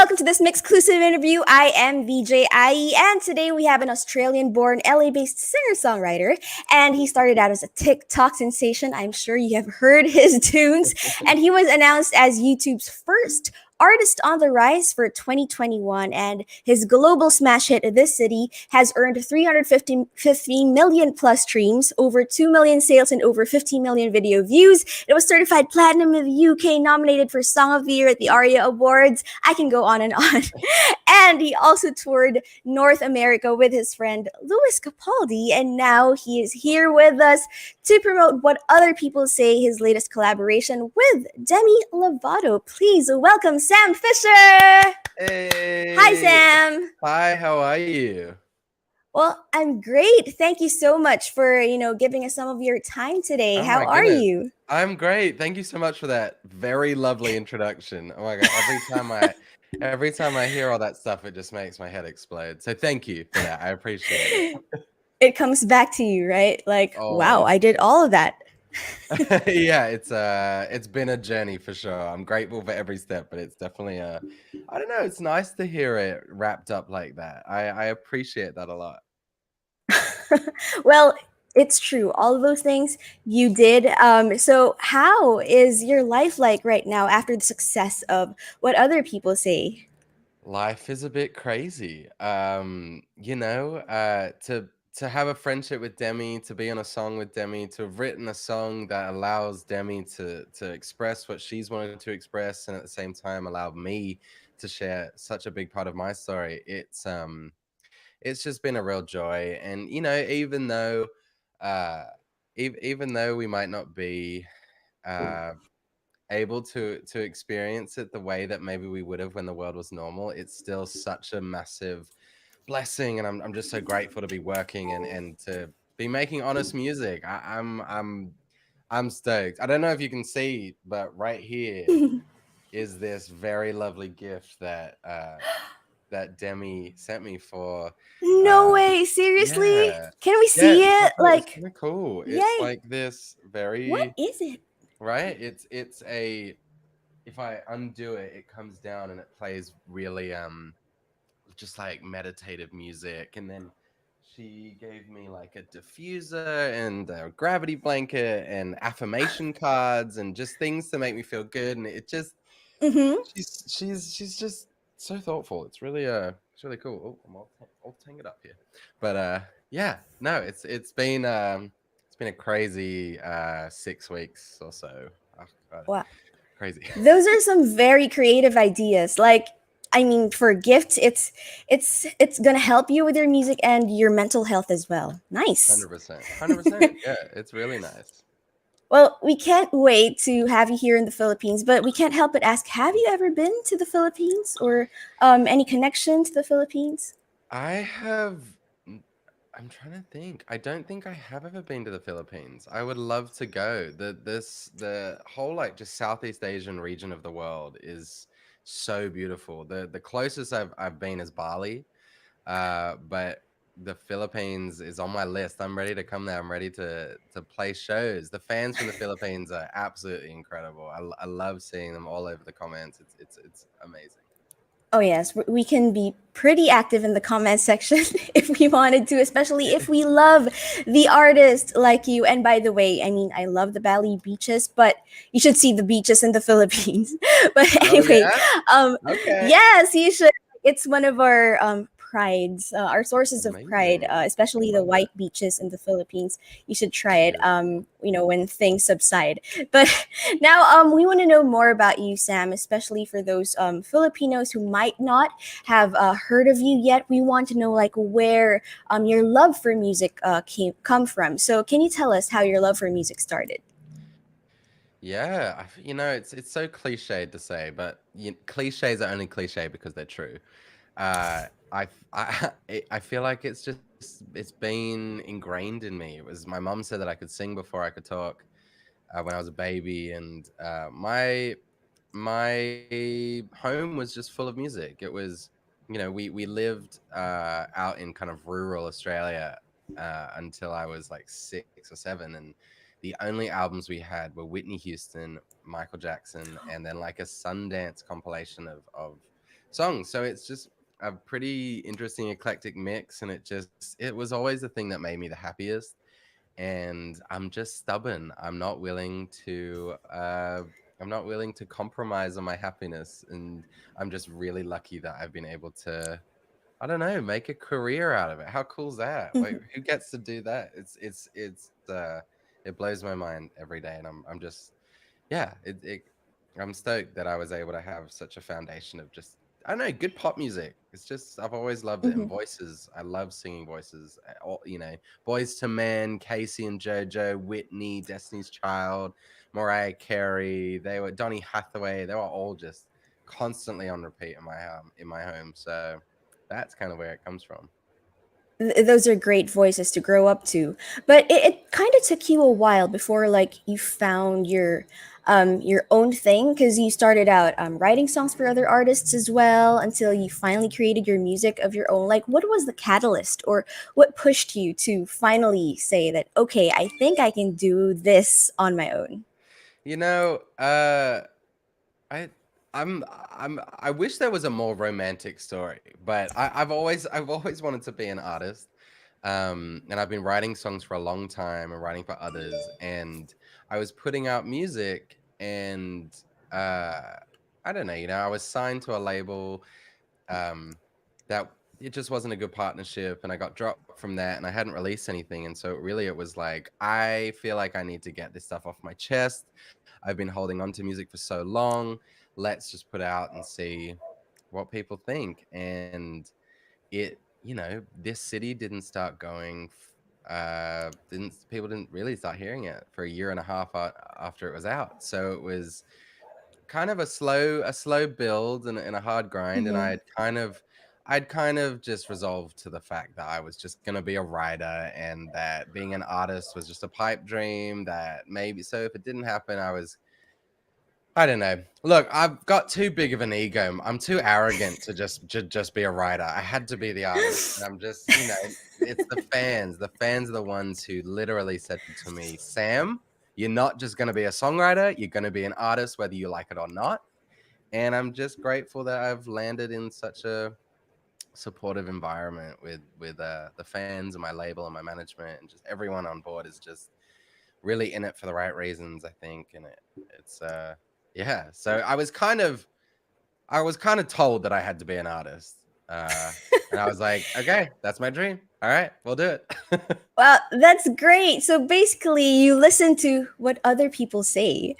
welcome to this MYXclusive interview. I am VJ IE, and today we have an Australian-born, LA-based singer-songwriter, and he started out as a TikTok sensation. I'm sure you have heard his tunes, and he was announced as YouTube's first artist on the rise for 2021, and his global smash hit This City has earned 350 million plus streams, over 2 million sales, and over 15 million video views. It was certified platinum in the UK, nominated for Song of the Year at the ARIA Awards. I can go on and on. And he also toured North America with his friend Louis Capaldi, and now he is here with us to promote What Other People Say, his latest collaboration with Demi Lovato. Please welcome Sam Fischer. Hey. Hi, Sam. Hi, how are you? Well, I'm great. Thank you so much for, giving us some of your time today. Oh How my are goodness. you? I'm great. Thank you so much for that very lovely introduction. Oh my God. Every time I hear all that stuff, it just makes my head explode. So thank you for that. I appreciate it. It comes back to you, right? Like, wow, Always. I did all of that. Yeah, it's been a journey for sure. I'm grateful for every step, but it's definitely I don't know, it's nice to hear it wrapped up like that. I appreciate that a lot. Well, it's true. All of those things you did. So how is your life like right now after the success of What Other People Say? Life is a bit crazy. To have a friendship with Demi, to be on a song with Demi, to have written a song that allows Demi to express what she's wanted to express, and at the same time allow me to share such a big part of my story. It's just been a real joy. And uh even though we might not be uh able to experience it the way that maybe we would have when the world was normal, it's still such a massive blessing, and I'm just so grateful to be working and to be making honest music. I'm stoked. I don't know if you can see, but right here is this very lovely gift that Demi sent me for No um way, seriously? yeah. Can we Yeah, see it? it's Like, kind of cool. It's yay. like this What very is it? right. It's a if I undo it, it comes down and it plays really just like meditative music. And then she gave me like a diffuser and a gravity blanket and affirmation cards and just things to make me feel good. And it just Mm-hmm. she's just so thoughtful. It's really cool. Oh, I'll hang it up here. But yeah, no, it's been a crazy 6 weeks or so. Oh, God, Wow. crazy. Those are some very creative ideas. Like, I mean, for gifts, it's gonna help you with your music and your mental health as well. Nice. 100%. 100%. Yeah, it's really nice. Well, we can't wait to have you here in the Philippines, but we can't help but ask, have you ever been to the Philippines or any connection to the Philippines? I have. I'm trying to think. I don't think I have ever been to the Philippines. I would love to go. The whole like just Southeast Asian region of the world is so beautiful. The closest I've been is Bali. But the Philippines is on my list. I'm ready to come there. I'm ready to play shows. The fans from the Philippines are absolutely incredible. I love seeing them all over the comments. It's amazing. Oh yes, we can be pretty active in the comment section if we wanted to, especially if we love the artist like you. And by the way, I mean, I love the Bali beaches, but you should see the beaches in the Philippines. But Oh anyway, yeah. um, Okay. yes, you should. It's one of our prides, our sources of pride, Amazing. especially the Love it. white beaches in the Philippines. You should try it, Yeah. when things subside. But now, we want to know more about you, Sam, especially for those Filipinos who might not have heard of you yet. We want to know like where your love for music come from. So, can you tell us how your love for music started? Yeah, it's so cliched to say, but cliches are only cliche because they're true. I feel like it's been ingrained in me. It was my mom said that I could sing before I could talk when I was a baby, and my home was just full of music. It was, we lived out in kind of rural Australia until I was like 6 or 7, and the only albums we had were Whitney Houston, Michael Jackson, and then like a Sundance compilation of songs. So it's just a pretty interesting eclectic mix, and it was always the thing that made me the happiest. And I'm just stubborn. I'm not willing to compromise on my happiness, and I'm just really lucky that I've been able to, I don't know, make a career out of it. How cool is that? Wait, who gets to do that? It blows my mind every day, and I'm just, yeah, I'm stoked that I was able to have such a foundation of just, I don't know, good pop music. It's just, I've always loved it. And voices, I love singing voices. All, Boys to Men, Casey and JoJo, Whitney, Destiny's Child, Mariah Carey. They were Donny Hathaway. They were all just constantly on repeat in my home. So that's kind of where it comes from. Those are great voices to grow up to, but it kind of took you a while before like you found your own thing, because you started out writing songs for other artists as well until you finally created your music of your own. Like, what was the catalyst, or what pushed you to finally say that, okay, I think I can do this on my own? You know, I I wish there was a more romantic story, but I've always wanted to be an artist. And I've been writing songs for a long time and writing for others, and I was putting out music, and uh I don't know, I was signed to a label that it just wasn't a good partnership, and I got dropped from that, and I hadn't released anything. And so really it was like, I feel like I need to get this stuff off my chest. I've been holding on to music for so long. Let's just put out and see what people think. And this city didn't start going, didn't people didn't really start hearing it for a year and a half after it was out. So it was kind of a slow build and a hard grind. And Hmm. I'd kind of just resolved to the fact that I was just going to be a writer, and that being an artist was just a pipe dream. That maybe, so if it didn't happen, I don't know. Look, I've got too big of an ego. I'm too arrogant to just be a writer. I had to be the artist. And I'm just, it's the fans. The fans are the ones who literally said to me, Sam, you're not just going to be a songwriter. You're going to be an artist, whether you like it or not. And I'm just grateful that I've landed in such a supportive environment with the fans and my label and my management, and just everyone on board is just really in it for the right reasons, I think. And it's yeah. So I was kind of told that I had to be an artist. And I was like, okay, that's my dream. All right, we'll do it. Well, that's great. So basically, you listen to what other people say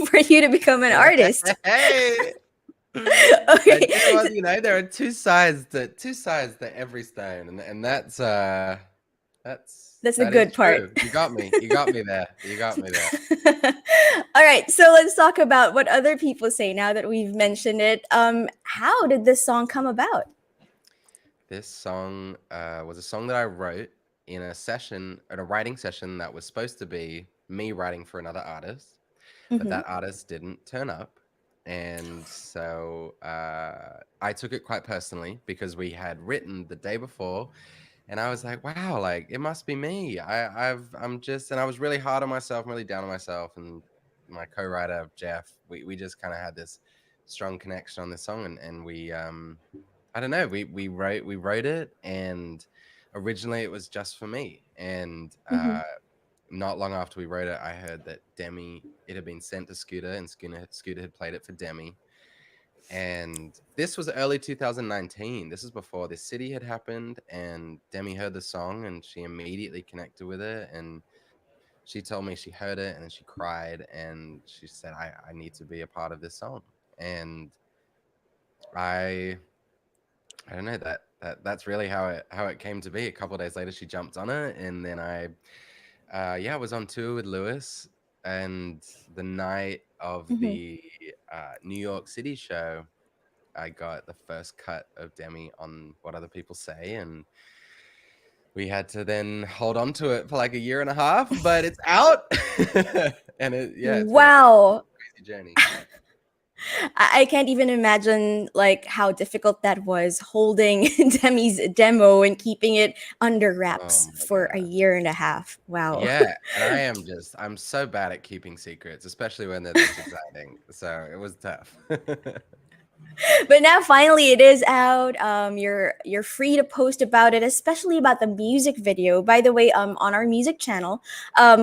for you to become an artist. Hey, I Okay, do. Well, there are two sides to every stone, and that's the that is good part. true. You got me. You got me there. You got me there. All right, so let's talk about what other people say now that we've mentioned it. How did this song come about? This song was a song that I wrote in a writing session that was supposed to be me writing for another artist, but Mm-hmm. that artist didn't turn up. And so I took it quite personally, because we had written the day before, and I was like, wow, like it must be me. And I was really hard on myself, really down on myself. And my co-writer Jeff, we just kind of had this strong connection on this song, and we I don't know, we wrote it, and originally it was just for me. And Mm-hmm. not long after we wrote it, I heard that Demi, it had been sent to Scooter, and Scooter had played it for Demi. And this was early 2019. This is before this city had happened. And Demi heard the song, and she immediately connected with it. And she told me she heard it, and then she cried, and she said, I need to be a part of this song. And I I don't know, that's really how it came to be. A couple of days later, she jumped on it, and then I was on tour with Lewis, and the night of Mm-hmm. the New York City show, I got the first cut of Demi on What Other People Say, and we had to then hold on to it for like a year and a half, but it's out. And it's been a Wow. crazy journey. I can't even imagine like how difficult that was, holding Demi's demo and keeping it under Oh wraps my for a god. year and a half. Wow. Yeah, and I'm so bad at keeping secrets, especially when they're this exciting. So it was tough. But now finally it is out. You're free to post about it, especially about the music video. By the way, on our music channel,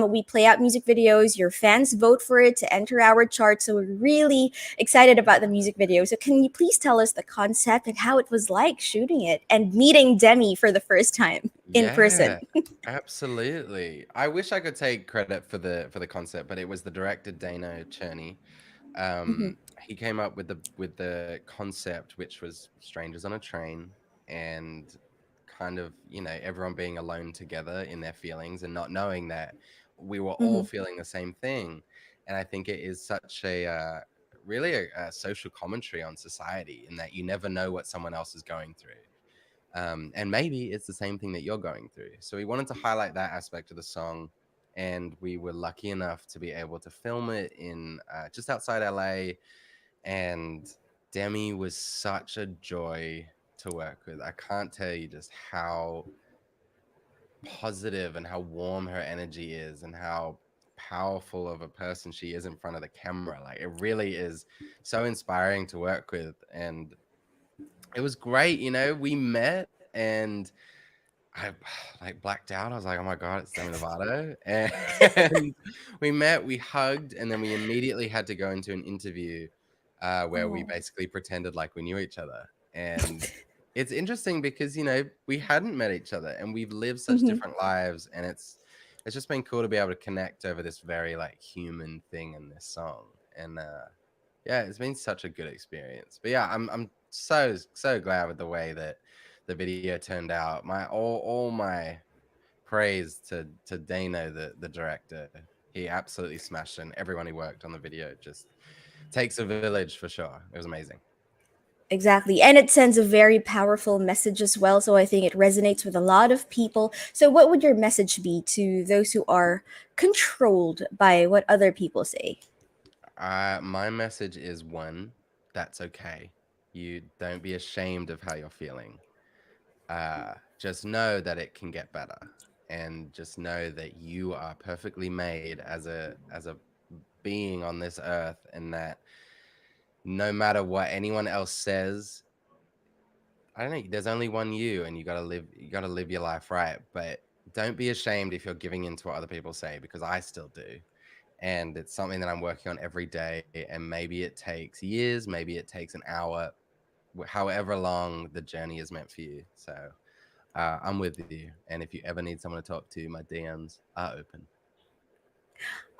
we play out music videos. Your fans vote for it to enter our chart. So we're really excited about the music video. So can you please tell us the concept and how it was like shooting it and meeting Demi for the first time in person? Yeah, absolutely. I wish I could take credit for the concept, but it was the director Dano Cherney. Mhm, He came up with the concept, which was strangers on a train, and kind of, you know, everyone being alone together in their feelings and not knowing that we were all mhm, feeling the same thing. And I think it is such a really a social commentary on society, in that you never know what someone else is going through. And maybe it's the same thing that you're going through. So we wanted to highlight that aspect of the song, and we were lucky enough to be able to film it in just outside LA. And Demi was such a joy to work with. I can't tell you just how positive and how warm her energy is, and how powerful of a person she is in front of the camera. Like, it really is so inspiring to work with. And it was great. You know, we met, and I like blacked out. I was like, "Oh my god, it's Demi Lovato!" And we met, we hugged, and then we immediately had to go into an interview where we oh, basically pretended like we knew each other. And it's interesting because, you know, we hadn't met each other, and we've lived such mhm. different lives, and it's just been cool to be able to connect over this very like human thing in this song. And yeah, it's been such a good experience. But yeah, I'm so glad with the way that the video turned out. My all my praise to Dano, the director. He absolutely smashed it, and everyone who worked on the video just takes a village for sure. It was amazing. Exactly. And it sends a very powerful message as well. So I think it resonates with a lot of people. So, what would your message be to those who are controlled by what other people say? My message is one, that's okay. You don't be ashamed of how you're feeling. Just know that it can get better, and just know that you are perfectly made as a being on this earth, and that no matter what anyone else says, I don't know, there's only one you, and you gotta live your life right. But don't be ashamed if you're giving in to what other people say, because I still do. And it's something that I'm working on every day. And maybe it takes years, maybe it takes an hour, however long the journey is meant for you. So I'm with you. And if you ever need someone to talk to, my DMs are open.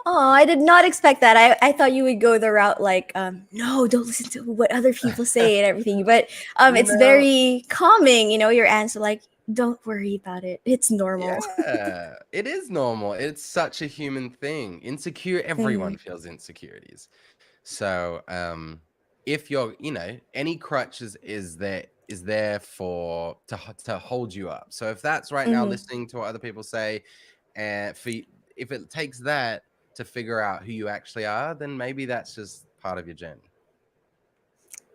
Oh, I did not expect that. I thought you would go the route like, no, don't listen to what other people say and everything. But it's No, very calming, your answer, like, don't worry about it. It's normal. yeah, it is normal. It's such a human thing. Insecure, Mhm, everyone feels insecurities. So, if you're, you know, any crutch is there for to hold you up. So if that's right now mhm. listening to what other people say, and if it takes that to figure out who you actually are, then maybe that's just part of your journey.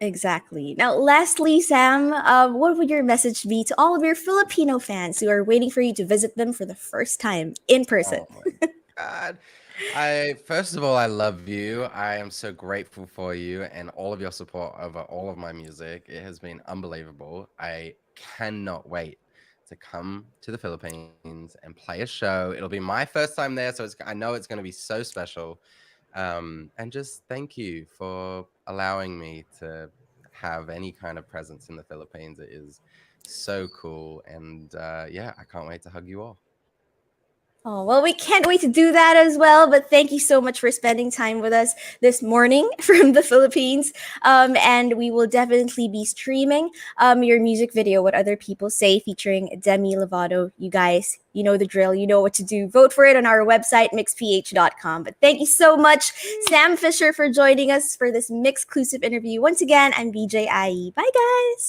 Exactly. Now, lastly, Sam, what would your message be to all of your Filipino fans who are waiting for you to visit them for the first time in person? Oh my God. I first of all, I love you. I am so grateful for you and all of your support over all of my music. It has been unbelievable. I cannot wait to come to the Philippines and play a show. It'll be my first time there, so I know it's going to be so special. And just thank you for allowing me to have any kind of presence in the Philippines. It is so cool, and yeah, I can't wait to hug you all. Oh, well, we can't wait to do that as well. But thank you so much for spending time with us this morning from the Philippines. And we will definitely be streaming your music video, What Other People Say, featuring Demi Lovato. You guys, you know the drill. You know what to do. Vote for it on our website, mixph.com. But thank you so much, Sam Fisher, for joining us for this MYXclusive interview. Once again, I'm BJIE. Bye, guys.